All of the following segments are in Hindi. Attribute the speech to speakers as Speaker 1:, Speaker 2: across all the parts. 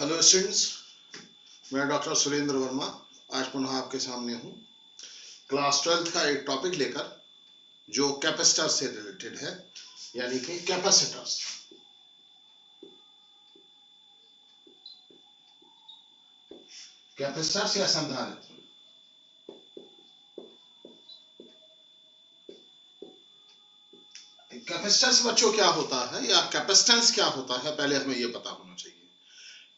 Speaker 1: हेलो स्टूडेंट्स, मैं डॉक्टर सुरेंद्र वर्मा आज पुनः आपके सामने हूँ क्लास 12th का एक टॉपिक लेकर जो कैपेसिटर से रिलेटेड है, यानी कि कैपेसिटर्स। कैपेसिटर्स या संधारित्र। कैपेसिटर्स बच्चों क्या होता है या कैपेसिटेंस क्या होता है, पहले हमें यह पता होना चाहिए।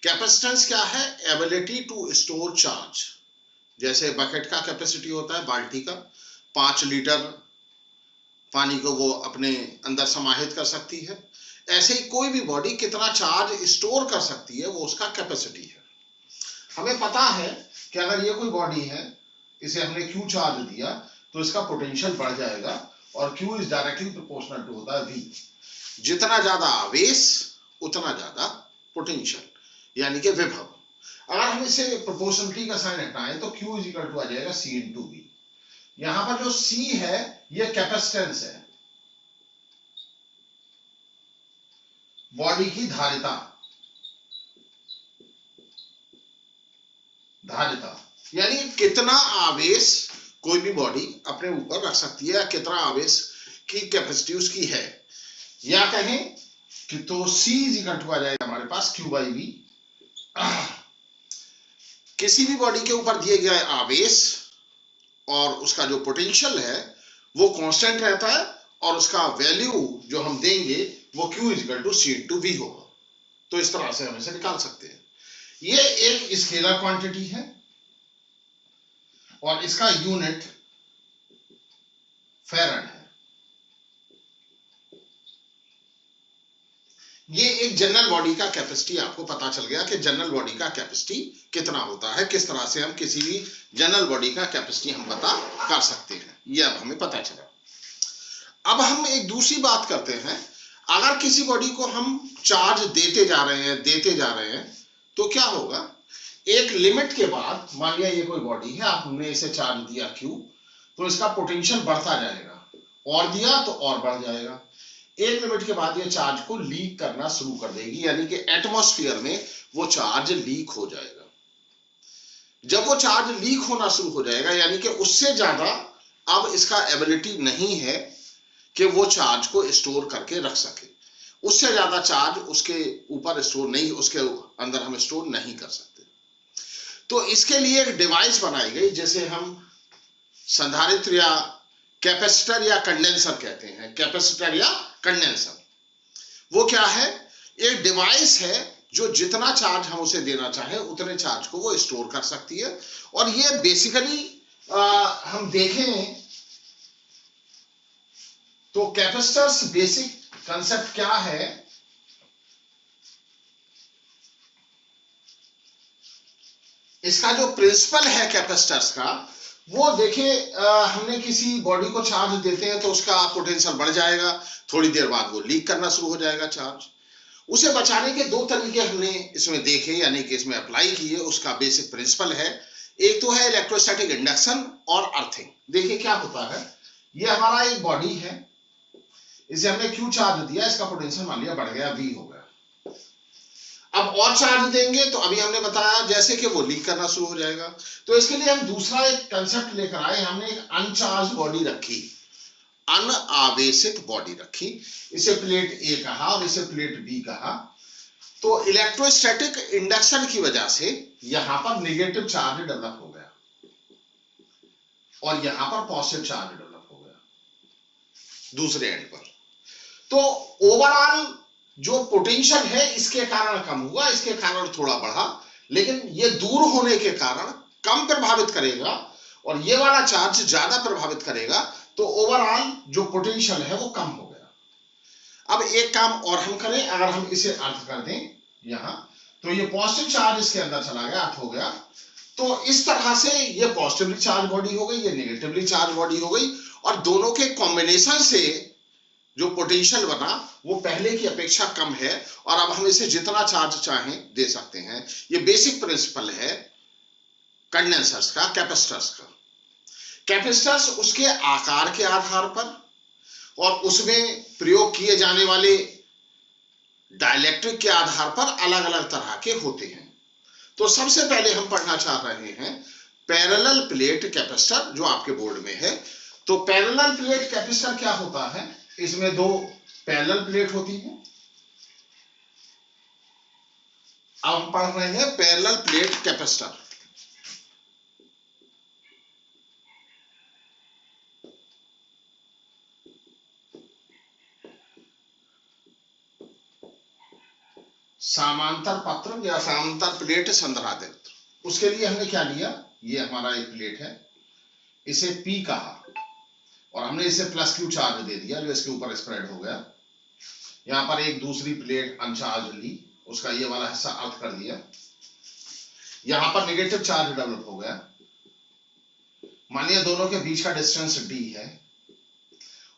Speaker 1: कैपेसिटेंस क्या है? Ability to store charge. जैसे बकेट का कैपेसिटी होता है, बाल्टी का 5 लीटर पानी को वो अपने अंदर समाहित कर सकती है, ऐसे ही कोई भी बॉडी कितना चार्ज स्टोर कर सकती है वो उसका कैपेसिटी है। हमें पता है कि अगर ये कोई बॉडी है, इसे हमने Q चार्ज दिया तो इसका पोटेंशियल बढ़ जाएगा और Q is directly proportional to होता है V। जितना ज्यादा आवेश उतना ज्यादा पोटेंशियल, यानी कि विभव। अगर हम इसे प्रोपोर्शनलिटी का साइन हटाएं तो Q इज इक्वल टू आ जाएगा C इंटू V। यहां पर जो C है ये कैपेसिटेंस है, बॉडी की धारिता यानी कितना आवेश कोई भी बॉडी अपने ऊपर रख सकती है, कितना आवेश की कैपेसिटी उसकी है, या कहें कि तो C इज इक्वल टू आ जाएगा हमारे पास Q बाई V। किसी भी बॉडी के ऊपर दिए गए आवेश और उसका जो पोटेंशियल है वो कांस्टेंट रहता है और उसका वैल्यू जो हम देंगे वो Q is equal to C into V होगा। तो इस तरह से हम इसे निकाल सकते हैं। ये एक स्केलर क्वांटिटी है और इसका यूनिट फैराड है। ये एक जनरल बॉडी का कैपेसिटी, आपको पता चल गया कि जनरल बॉडी का कैपेसिटी कितना होता है, किस तरह से हम किसी भी जनरल बॉडी का कैपेसिटी हम पता कर सकते हैं, ये अब हमें पता चला। अब हम एक दूसरी बात करते हैं। अगर किसी बॉडी को हम चार्ज देते जा रहे हैं तो क्या होगा? एक लिमिट के बाद, मान लिया ये कोई बॉडी है, आपने इसे चार्ज दिया Q, तो इसका पोटेंशियल बढ़ता जाएगा, और दिया तो और बढ़ जाएगा। एक लिमिट के बाद ये चार्ज को लीक करना शुरू कर देगी, यानी कि एटमॉस्फेयर में वो चार्ज लीक हो जाएगा। जब वो चार्ज लीक होना शुरू हो जाएगा, यानी कि उससे ज्यादा अब इसका एबिलिटी नहीं है कि वो चार्ज को स्टोर करके रख सके, उससे ज्यादा चार्ज उसके ऊपर स्टोर नहीं, उसके अंदर हम स्टोर नहीं कर सकते। तो इसके लिए एक डिवाइस बनाई गई, जैसे हम संधारित्र या कैपेसिटर या कंडेंसर कहते हैं। कैपेसिटर या कंडेंसर वो क्या है? एक डिवाइस है जो जितना चार्ज हम उसे देना चाहें उतने चार्ज को वो स्टोर कर सकती है। और ये बेसिकली हम देखें तो कैपेसिटर्स बेसिक कंसेप्ट क्या है? इसका जो प्रिंसिपल है कैपेसिटर्स का, वो देखिए, हमने किसी बॉडी को चार्ज देते हैं तो उसका पोटेंशियल बढ़ जाएगा, थोड़ी देर बाद वो लीक करना शुरू हो जाएगा चार्ज। उसे बचाने के दो तरीके हमने इसमें देखे, यानी कि इसमें अप्लाई किए। उसका बेसिक प्रिंसिपल है, एक तो है इलेक्ट्रोस्टैटिक इंडक्शन और अर्थिंग। देखिए क्या होता है, ये हमारा एक बॉडी है, इसे हमने Q चार्ज दिया, इसका पोटेंशियल मान लिया बढ़ गया, V हो गया। अब और चार्ज देंगे तो अभी हमने बताया जैसे कि वो लीक करना शुरू हो जाएगा। तो इसके लिए हम दूसरा एक कंसेप्ट लेकर आए, हमने एक अनचार्ज बॉडी रखी, अनावेशित बॉडी रखी। इसे प्लेट A कहा और इसे प्लेट B कहा। तो इलेक्ट्रोस्टैटिक इंडक्शन की वजह से यहां पर नेगेटिव चार्ज डेवलप हो गया और यहां पर पॉजिटिव चार्ज डेवलप हो गया दूसरे एंड पर। तो ओवरऑल जो पोटेंशियल है इसके कारण कम हुआ, इसके कारण थोड़ा बढ़ा, लेकिन ये दूर होने के कारण कम प्रभावित करेगा और ये वाला चार्ज ज्यादा प्रभावित करेगा। तो ओवरऑल जो पोटेंशियल है वो कम हो गया। अब एक काम और हम करें, अगर हम इसे अर्थ कर दें यहां, तो ये पॉजिटिव चार्ज इसके अंदर चला गया, अर्थ हो गया। तो इस तरह से ये पॉजिटिवली चार्ज बॉडी हो गई, ये नेगेटिवली चार्ज बॉडी हो गई, और दोनों के कॉम्बिनेशन से जो पोटेंशियल बना वो पहले की अपेक्षा कम है, और अब हम इसे जितना चार्ज चाहें दे सकते हैं। ये बेसिक प्रिंसिपल है कंडेंसर्स का, कैपेसिटर्स का। कैपेसिटर्स उसके आकार के आधार पर और उसमें प्रयोग किए जाने वाले डाइलेक्ट्रिक के आधार पर अलग अलग तरह के होते हैं। तो सबसे पहले हम पढ़ना चाह रहे हैं पैरेलल प्लेट कैपेसिटर जो आपके बोर्ड में है। तो पैरेलल प्लेट कैपेसिटर क्या होता है? इसमें दो पैरेलल प्लेट होती है। अब हम पढ़ रहे हैं पैरेलल प्लेट कैपेसिटर। समांतर पत्र या समांतर प्लेट संधारित्र। उसके लिए हमने क्या लिया? ये हमारा एक प्लेट है, इसे P कहा और हमने इसे प्लस Q चार्ज दे दिया जो इसके ऊपर स्प्रेड हो गया। यहां पर एक दूसरी प्लेट अनचार्ज ली, उसका ये वाला हिस्सा अर्थ कर दिया। यहां पर नेगेटिव चार्ज डेवलप हो गया। मानिए दोनों के बीच का डिस्टेंस D है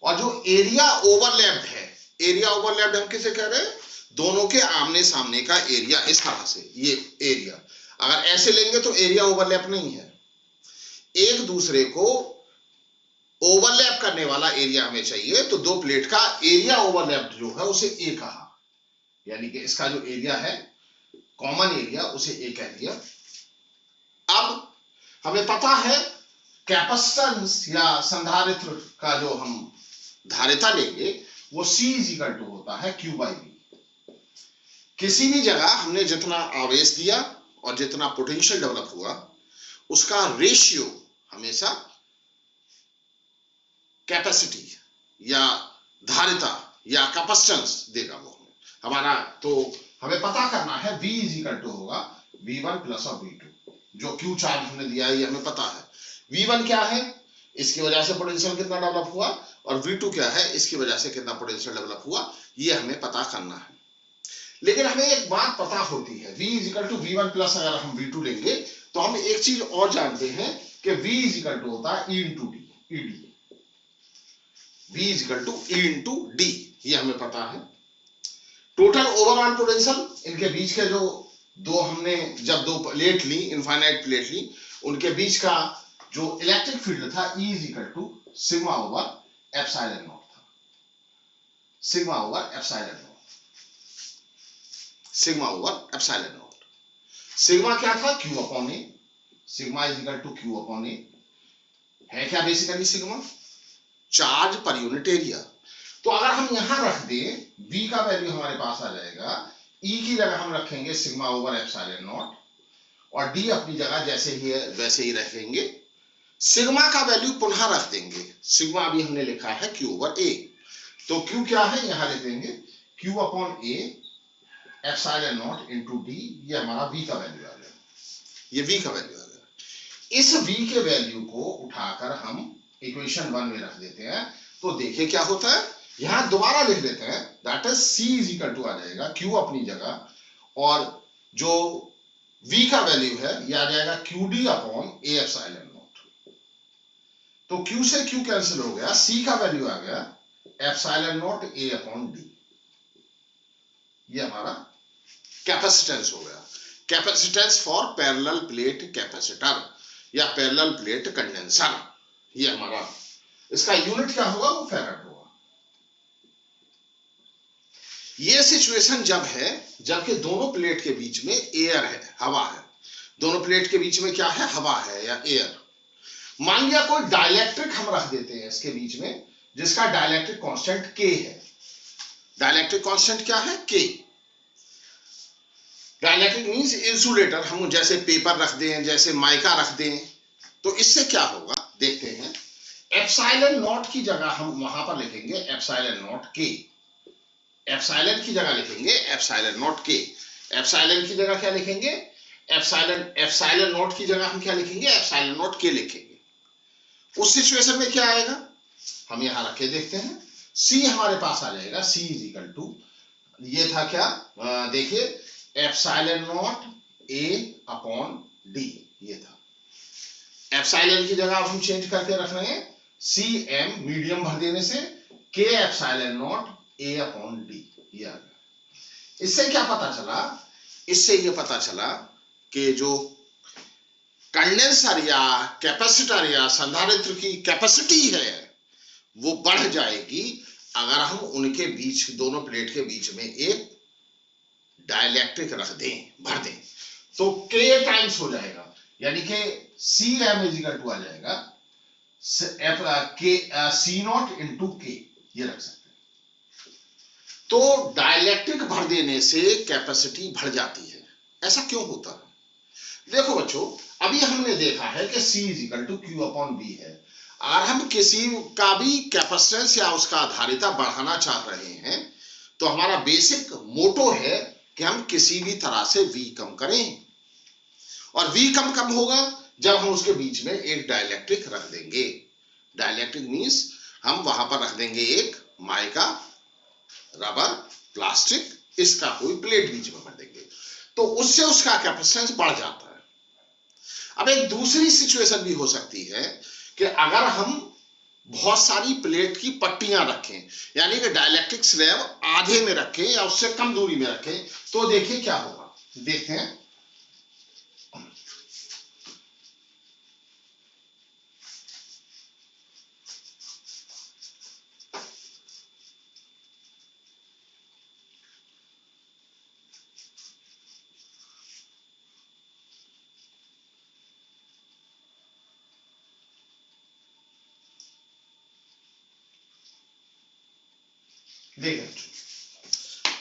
Speaker 1: और जो एरिया ओवरलैप्ड है, एरिया ओवरलैप्ड हम किसे कह रहे हैं? दोनों के आमने सामने का एरिया। इस तरह से ये एरिया अगर ऐसे लेंगे तो एरिया ओवरलैप नहीं है। एक दूसरे को ओवरलैप करने वाला एरिया हमें चाहिए, तो दो प्लेट का एरिया ओवरलैप जो है उसे ए कहा, यानी कि इसका जो एरिया है कॉमन एरिया उसे ए कह दिया। अब हमें पता है कैपेसिटेंस या संधारित्र का जो हम धारिता लेंगे वो C = होता है Q/V। किसी भी जगह हमने जितना आवेश दिया और जितना पोटेंशियल डेवलप हुआ उसका रेशियो हमेशा कैपेसिटी या धारिता या कैपेसिटेंस देगा वो हमारा। तो हमें पता करना है V = होगा V1 + V2। जो Q चार्ज हमने दिया है ये हमें पता है। V1 क्या है? इसकी वजह से पोटेंशियल कितना डेवलप हुआ, और V2 क्या है? इसकी वजह से कितना पोटेंशियल डेवलप हुआ, ये हमें पता करना है। लेकिन हमें एक बात पता होती है, V = V1 + अगर हम V2 लेंगे तो हम एक चीज और जानते हैं कि V = होता है E × D, ED। V = E × D, ये हमें पता है। टोटल ओवरऑल पोटेंशियल, इनके बीच के जो दो हमने जब दो प्लेट ली, इनफाइनाइट प्लेट ली, उनके बीच का जो इलेक्ट्रिक फील्ड था E = σ/ε0 था। σ/ε0। σ/ε0। सिग्मा क्या था? Q/A। सिग्मा = Q/A है क्या basically? Sigma charge per unit area. तो अगर हम यहां रख दें V का वैल्यू हमारे पास आ जाएगा, E की जगह हम रखेंगे σ/ε0 और D अपनी जगह जैसे ही है वैसे ही रखेंगे। सिग्मा का वैल्यू पुनः रख देंगे। सिग्मा अभी हमने लिखा है Q/A, तो Q क्या है यहां लिख देंगे Q/A ε0 × D। ये हमारा V का वैल्यू आ गया, ये V का वैल्यू आ गया। इस V के वैल्यू को उठाकर हम इक्वेशन 1 में रख देते हैं, तो देखिए क्या होता है। यहां दोबारा लिख देते हैं, दैट इज C = आ जाएगा Q अपनी जगह और जो V का वैल्यू है यह आ जाएगा QD/A ε0। तो Q से Q कैंसिल हो गया, C का वैल्यू आ गया ε0 A/D। ये हमारा कैपेसिटेंस हो गया। Capacitance for parallel plate capacitor या पैरेलल प्लेट कंडेंसर, ये हमारा, इसका यूनिट क्या होगा? वो फैराड होगा। ये सिचुएशन जब है जबकि दोनों प्लेट के बीच में एयर है, हवा है। दोनों प्लेट के बीच में क्या है? हवा है या एयर। मान लिया कोई डाइलेक्ट्रिक हम रख देते हैं इसके बीच में, जिसका डाइलेक्ट्रिक कांस्टेंट K है। डाइलेक्ट्रिक कांस्टेंट क्या है? K। Dielectric means insulator. हम जैसे पेपर रख दें, जैसे माइका रख दें, तो इससे क्या होगा देखते हैं। ε0 की जगह हम वहां पर लिखेंगे ε0 K। एप्सिलॉन की जगह लिखेंगे ε0 K। एप्सिलॉन की जगह क्या लिखेंगे? ε0 की जगह हम क्या लिखेंगे? ε0 K लिखेंगे। उस सिचुएशन में क्या आएगा हम यहां रखे देखते हैं। C हमारे पास आ जाएगा C = ये था क्या? देखिए ε0 A/D, ये था। एप्सिलॉन की जगह हम चेंज करके रख रहे हैं Cm मीडियम भर देने से K ε0 A/D, ये आ गया। इससे क्या पता चला? इससे ये पता चला कि जो कंडेंसर या कैपेसिटर या संधारित्र की कैपेसिटी है वो बढ़ जाएगी अगर हम उनके बीच, दोनों प्लेट के बीच में एक डाइलेक्ट्रिक रख दें, भर दें। तो K टाइम्स हो जाएगा, यानी कि Cm इजिकल टू आ जाएगा C नॉट इंटू K, ये रख सकते हैं। तो डाइलेक्ट्रिक भर देने से कैपेसिटी बढ़ जाती है। ऐसा क्यों होता है? देखो बच्चों, अभी हमने देखा है कि C is equal to Q upon V है, और हम किसी का भी कैपेसिटेंस या उसका आधारिता बढ़ाना चाह रहे हैं तो हमारा बेसिक मोटो है कि हम किसी भी तरह से V कम करें, और V कम होगा जब हम उसके बीच में एक डाइलेक्ट्रिक रख देंगे। डाइलेक्ट्रिक मींस हम वहां पर रख देंगे एक माइका, रबर, प्लास्टिक, इसका कोई प्लेट बीच में भर देंगे, तो उससे उसका कैपेसिटेंस बढ़ जाता है। अब एक दूसरी सिचुएशन भी हो सकती है कि अगर हम बहुत सारी प्लेट की पट्टियां रखें, यानी कि डाइलेक्ट्रिक स्लैब आधे में रखें या उससे कम दूरी में रखें, तो देखिए क्या होगा। देखते हैं,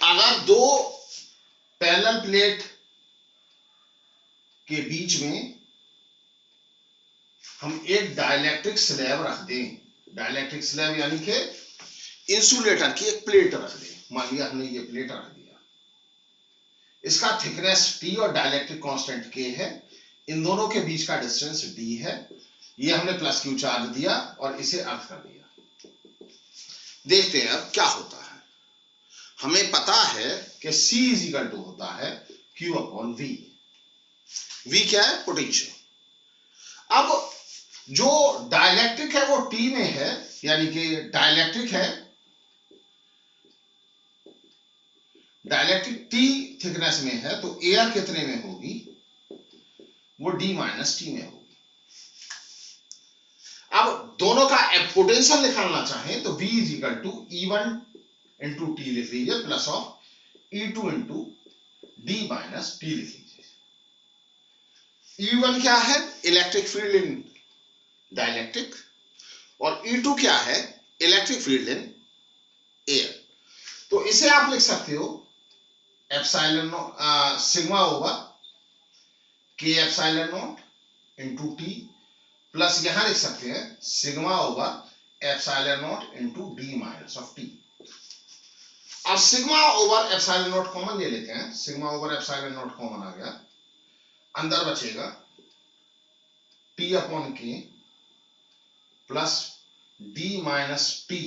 Speaker 1: अगर दो पैरेलल प्लेट के बीच में हम एक डाइलेक्ट्रिक स्लैब रख दें, डाइलेक्ट्रिक स्लैब यानी कि इंसुलेटर की एक प्लेट रख दें, मान लिया हमने ये प्लेट रख दिया, इसका थिकनेस T और डाइलेक्ट्रिक कांस्टेंट K है, इन दोनों के बीच का डिस्टेंस D है, ये हमने प्लस Q चार्ज दिया और इसे अर्थ कर दिया। देखते हैं अब क्या होता है। हमें पता है कि C इजिकल टू होता है Q अपॉन V। V क्या है? पोटेंशियल। अब जो डाइलेक्ट्रिक है वो T में है, यानी कि डाइलेक्ट्रिक है, डाइलेक्ट्रिक T थिकनेस में है, तो एयर कितने में होगी? वो D माइनस T में होगी। अब दोनों का पोटेंशियल निकालना चाहें तो V is equal to E1 into T लिख लीजिए, plus of E2 into D minus T लिख लीजिए। E1 क्या है? इलेक्ट्रिक फील्ड इन डाइलेक्ट्रिक, और E2 क्या है? Electric field in air. तो इसे आप लिख सकते हो epsilon sigma over K epsilon naught into T, plus यहां लिख सकते हैं sigma over epsilon naught into D minus of T। अब sigma over epsilon naught common ले लेते हैं, sigma over epsilon naught common आ गया, अंदर बचेगा T upon K plus D minus T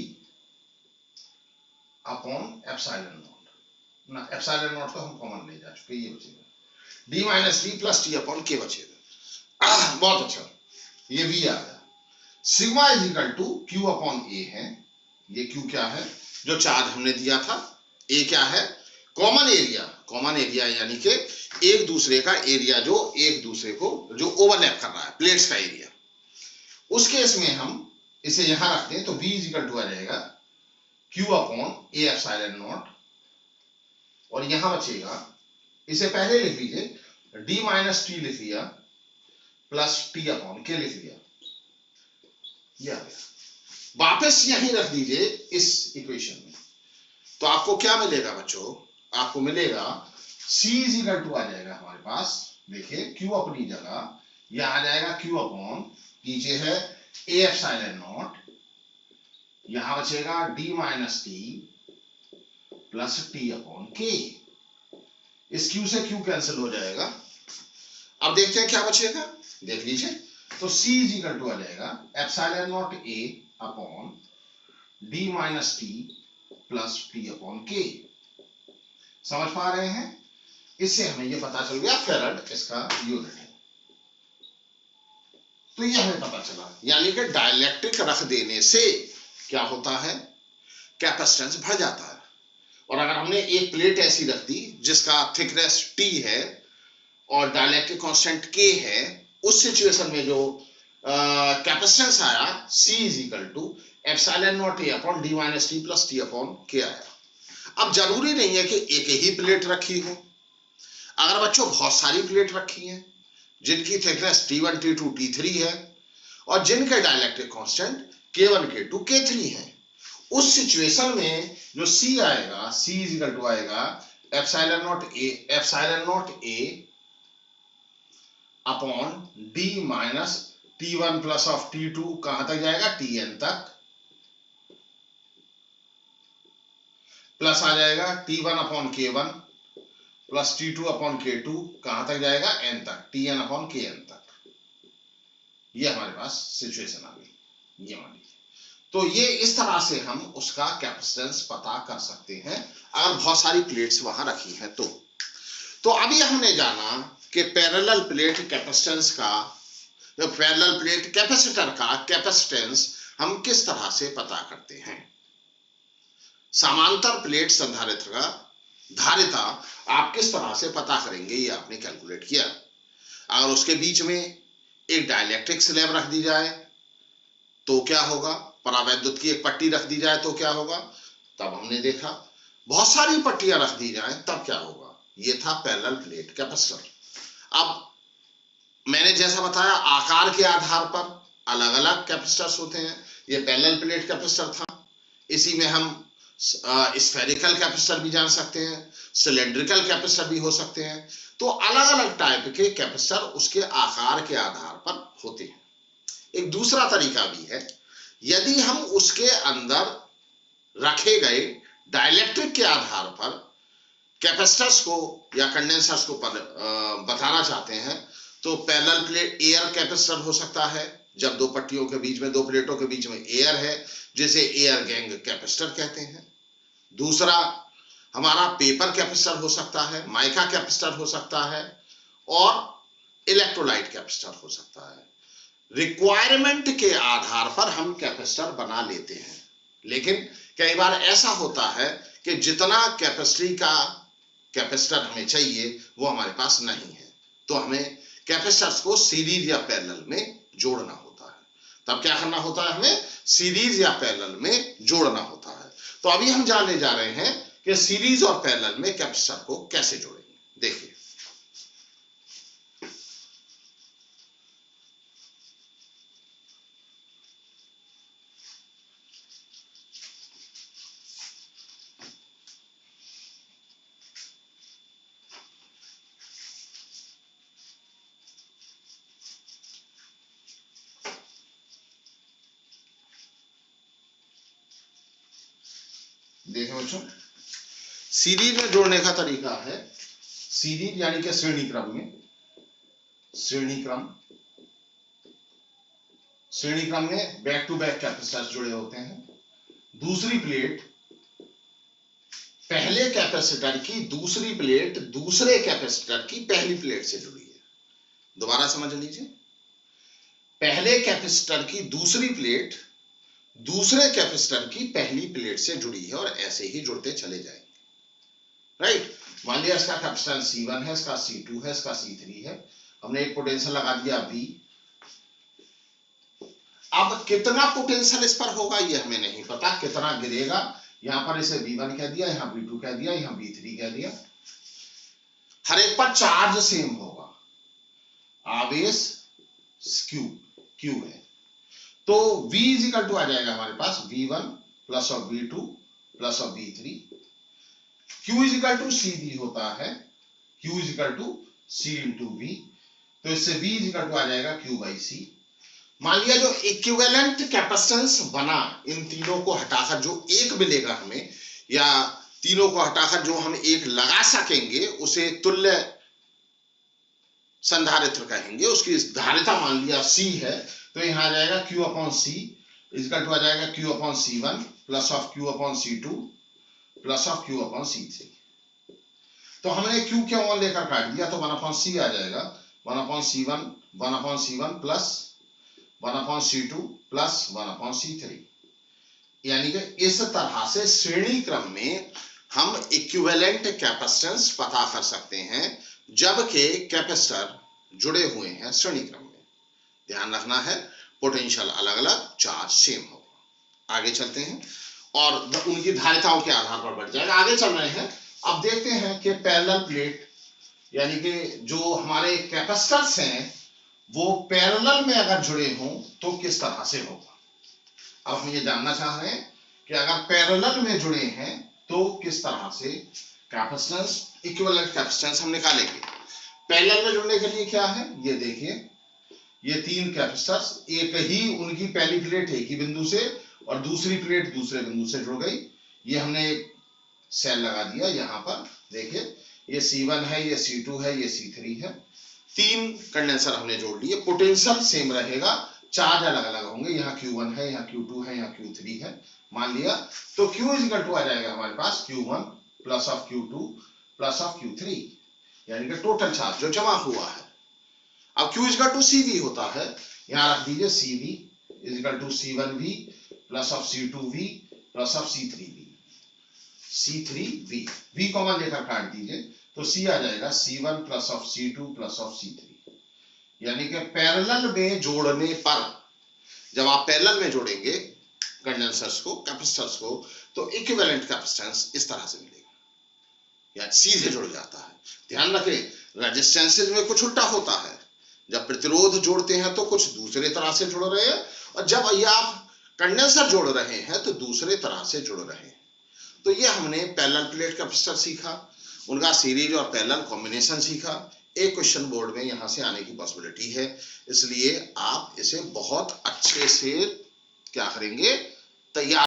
Speaker 1: upon epsilon naught, ना एप्सिलॉन नॉट तो हम कॉमन ले जा चुके, ये बचेगा D minus T plus T upon K बचेगा। बहुत अच्छा, ये V आ गया। Sigma is equal to Q upon A है, ये Q क्या है? जो चार्ज हमने दिया था। A क्या है? कॉमन एरिया, कॉमन एरिया यानी कि एक दूसरे का एरिया जो एक दूसरे को जो ओवरलैप कर रहा है, प्लेट्स का एरिया। उस केस में हम इसे यहां रख दें तो V इज इक्वल टू आ जाएगा Q upon A epsilon not, और यहां बचेगा, इसे पहले लिख लीजिए D माइनस T लिख लिया प्लस T अपॉन K लिख लिया, ये आ गया। वापस यहीं रख दीजिए इस इक्वेशन में, तो आपको क्या मिलेगा बच्चों? आपको मिलेगा C इज इक्वल टू आ जाएगा हमारे पास, देखिए Q अपनी जगह, यह आ जाएगा Q अपॉन, नीचे है A एप्सिलॉन नॉट, यहां बचेगा D minus T plus T upon K। इस Q से Q कैंसिल हो जाएगा। अब देखते हैं क्या बचेगा, देख लीजिए, तो C इज इक्वल टू आ जाएगा epsilon naught A upon D minus T plus T upon K। समझ पा रहे हैं? इससे हमें ये पता चल गया फेरेड इसका यूनिट है। तो ये हमें पता चला, यानी कि डाइलेक्ट्रिक रख देने से क्या होता है? कैपेसिटेंस बढ़ जाता है। और अगर हमने एक प्लेट ऐसी रख दी जिसका थिकनेस T है और डाइलेक्ट्रिक कांस्टेंट K है, उस सिचुएशन में जो कैपेसिटेंस आया C is equal to epsilon naught A upon D minus T plus T upon K आया। अब जरूरी नहीं है कि एक ही प्लेट रखी हो, अगर बच्चों बहुत सारी प्लेट रखी हैं जिनकी थिकनेस T1 T2 T3 है और जिनके dielectric constant K1 K2 K3 है, उस सिचुएशन में जो C आएगा, C इज इक्वल टू आएगा epsilon naught A upon D minus T1 plus of T2 कहां तक जाएगा, Tn तक, प्लस आ जाएगा T1 upon K1 plus T2 upon K2 कहां तक जाएगा, n तक, Tn अपॉन Kn तक। ये हमारे पास सिचुएशन आ गई, ये मान लीजिए। तो ये इस तरह से हम उसका कैपेसिटेंस पता कर सकते हैं अगर बहुत सारी प्लेट्स वहां रखी हैं तो अभी हमने जाना कि पैरेलल प्लेट कैपेसिटेंस का, पैरेलल प्लेट कैपेसिटर का कैपेसिटेंस हम किस तरह से पता करते हैं। समांतर प्लेट संधारित्र का धारिता आप किस तरह से पता करेंगे, ये आपने कैलकुलेट किया। अगर उसके बीच में एक डाइलेक्ट्रिक स्लैब रख दी जाए तो क्या होगा, परावैद्युत की एक पट्टी रख दी जाए तो क्या होगा, तब हमने देखा बहुत सारी पट्टियां रख दी जाए तब क्या होगा। ये था पैरेलल प्लेट कैपेसिटर। अब मैंने जैसा बताया आकार के आधार पर अलग अलग कैपेसिटर्स होते हैं, ये पैरेलल प्लेट कैपेसिटर था। इसी में हम स्फेरिकल कैपेसिटर भी जान सकते हैं, सिलेंड्रिकल कैपेसिटर भी हो सकते हैं। तो अलग अलग टाइप के कैपेसिटर उसके आकार के आधार पर होते हैं। एक दूसरा तरीका भी है, यदि हम उसके अंदर रखे गए डाइलेक्ट्रिक के आधार पर कैपेसिटर्स को या कंडेंसर्स को बताना चाहते हैं तो पैरेलल प्लेट एयर कैपेसिटर हो सकता है, जब दो पट्टियों के बीच में, दो प्लेटों के बीच में एयर है, जिसे एयर गैंग कैपेसिटर कहते हैं। दूसरा हमारा पेपर कैपेसिटर हो सकता है, माइका कैपेसिटर हो सकता है और इलेक्ट्रोलाइट कैपेसिटर हो सकता है। रिक्वायरमेंट के आधार पर हम कैपेसिटर बना लेते हैं, लेकिन कई बार ऐसा होता है कि जितना कैपेसिटी का कैपेसिटर हमें चाहिए वो हमारे पास नहीं है, तो हमें कैपेसिटर्स को सीरीज या पैरेलल में जोड़ना होता है। तब क्या करना होता है, हमें सीरीज या पैरेलल में जोड़ना होता है। तो अभी हम जानने जा रहे हैं कि सीरीज और पैरेलल में कैपेसिटर को कैसे जोड़ेंगे। देखिए बच्चों, सीरीज में जोड़ने का तरीका है, सीरीज यानी कि श्रेणी क्रम में, श्रेणी क्रम में बैक टू बैक कैपेसिटर्स जुड़े होते हैं। दूसरी प्लेट पहले कैपेसिटर की दूसरी प्लेट दूसरे कैपेसिटर की पहली प्लेट से जुड़ी है। दोबारा समझ लीजिए, पहले कैपेसिटर की दूसरी प्लेट दूसरे कैपेसिटर की पहली प्लेट से जुड़ी है और ऐसे ही जुड़ते चले जाएंगे, राइट। मान लिया इसका कैपेसिटेंस C1 है, इसका C2 है, इसका C3 है, हमने एक पोटेंशियल लगा दिया V। अब कितना पोटेंशियल इस पर होगा ये हमें नहीं पता, कितना गिरेगा, यहां पर इसे V1 कह दिया, यहां V2 कह दिया, यहां V3 कह दिया। हर एक पर चार्ज सेम होगा, आवेश Q है, तो V इज इक्वल टू आ जाएगा हमारे पास V1 plus of V2 plus of V3। Q is equal to C भी होता है, Q is equal to C into V, तो इससे V इज इक्वल टू आ जाएगा Q बाई C। मान लिया जो इक्विवेलेंट कैपेसिटेंस बना, इन तीनों को हटाकर जो एक मिलेगा हमें, या तीनों को हटाकर जो हम एक लगा सकेंगे उसे तुल्य संधारित्र कहेंगे। उसकी धारिता मान लिया C है, तो यहां आ जाएगा Q upon C equal to आ जाएगा Q upon C1 plus of Q upon C2 plus of Q upon C3। तो हमने Q क्यों वन लेकर काट दिया, तो 1 अपॉन C आ जाएगा, 1 upon C1 plus 1 upon C2 plus 1 upon C3। यानी कि इस तरह से श्रेणी क्रम में हम इक्विवेलेंट कैपेसिटेंस पता कर सकते हैं जबकि कैपेसिटर जुड़े हुए हैं श्रेणी क्रम में। ध्यान रखना है पोटेंशियल अलग अलग, चार्ज सेम होगा। आगे चलते हैं और उनकी धारिताओं के आधार पर बढ़ जाएगा। आगे चल रहे हैं, अब देखते हैं कि पैरेलल प्लेट यानी कि जो हमारे कैपेसिटर्स हैं वो पैरेलल में अगर जुड़े हों तो किस तरह से होगा। अब हम ये जानना चाह रहे हैं कि अगर पैरेलल में जुड़े हैं तो किस तरह से कैपेसिटेंस, इक्विवेलेंट कैपेसिटेंस हम निकालेंगे। पैरेलल में जुड़ने के लिए क्या है, ये देखिए, ये तीन कैपेसिटर्स, एक ही उनकी पहली प्लेट एक ही बिंदु से और दूसरी प्लेट दूसरे बिंदु से जुड़ गई। ये हमने एक सेल लगा दिया यहाँ पर, देखिए ये C1 है, ये C2 है, ये C3 है। तीन कंडेंसर हमने जोड़ लिए, पोटेंशियल सेम रहेगा, चार्ज अलग अलग होंगे, यहाँ Q1 है, यहाँ Q2 है, यहाँ Q3 है, मान लिया। तो Q इक्वल टू आ जाएगा हमारे पास Q1 plus of Q2 plus of Q3, यानी कि टोटल चार्ज जो जमा हुआ है। अब Q इक्वल टू CV होता है, यहाँ रख दीजिए CV equal to C1V plus of C2V plus of C3V, C3V, V common लेकर काट दीजिए तो C आ जाएगा C1 plus of C2 plus of C3। यानी कि पैरेलल में जोड़ने पर, जब आप पैरेलल में जोड़ेंगे कंडेंसर्स को, कैपेसिटर्स को, तो इक्विवेलेंट कैपेसिटेंस इस तरह से मिलेगा, या सीधे जुड़ जाता है। ध्यान रखें, रेजिस्टेंसेस में कुछ उल्टा होता है, जब प्रतिरोध जोड़ते हैं तो कुछ दूसरे तरह से जुड़ रहे हैं, और जब ये आप कंडेंसर जोड़ रहे हैं तो दूसरे तरह से जुड़ रहे हैं। तो ये हमने पैरेलल प्लेट कैपेसिटर सीखा, उनका सीरीज और पैरेलल कॉम्बिनेशन सीखा। एक क्वेश्चन बोर्ड में यहां से आने की पॉसिबिलिटी है, इसलिए आप इसे बहुत अच्छे से क्या करेंगे, तैयार